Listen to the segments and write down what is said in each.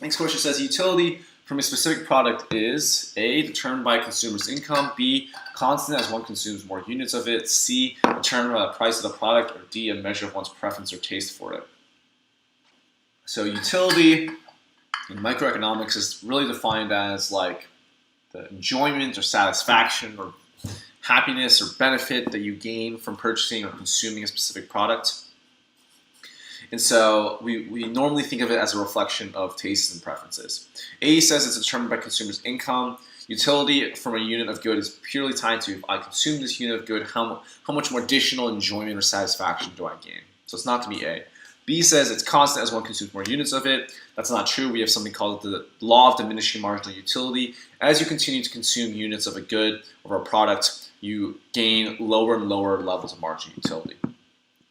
Next question says, utility from a specific product is A, determined by a consumer's income, B, constant as one consumes more units of it, C, determined by the price of the product, or D, a measure of one's preference or taste for it. So utility in microeconomics is really defined as like the enjoyment or satisfaction or happiness or benefit that you gain from purchasing or consuming a specific product. And so we normally think of it as a reflection of tastes and preferences. A says it's determined by consumers' income. Utility from a unit of good is purely tied to, if I consume this unit of good, how much more additional enjoyment or satisfaction do I gain? So it's not to be A. B says it's constant as one consumes more units of it. That's not true. We have something called the law of diminishing marginal utility. As you continue to consume units of a good or a product, you gain lower and lower levels of marginal utility.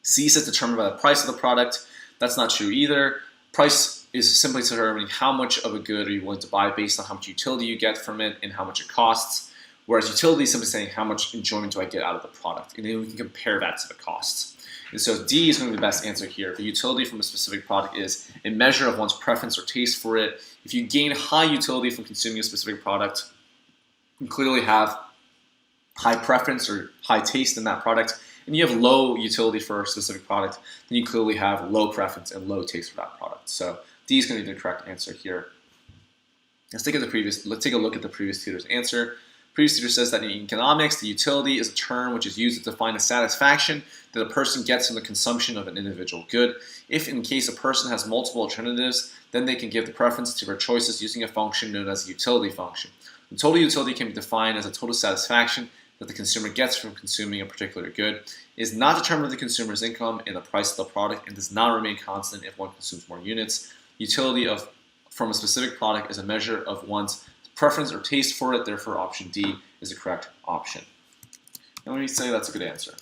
C says determined by the price of the product. That's not true either. Price is simply determining how much of a good are you willing to buy based on how much utility you get from it and how much it costs. Whereas utility is simply saying how much enjoyment do I get out of the product. And then we can compare that to the costs. And so D is going to be the best answer here. The utility from a specific product is a measure of one's preference or taste for it. If you gain high utility from consuming a specific product, you clearly have high preference or high taste in that product, and you have low utility for a specific product, then you clearly have low preference and low taste for that product. So D is going to be the correct answer here. Let's take a look at the previous tutor's answer. Previous tutor says that in economics, the utility is a term which is used to define a satisfaction that a person gets from the consumption of an individual good. If in case a person has multiple alternatives, then they can give the preference to their choices using a function known as a utility function. The total utility can be defined as a total satisfaction that the consumer gets from consuming a particular good. It is not determined by the consumer's income and the price of the product and does not remain constant if one consumes more units. Utility from a specific product is a measure of one's preference or taste for it, therefore option D is the correct option. And we say that's a good answer.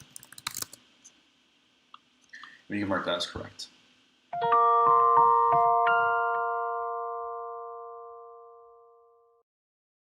We can mark that as correct.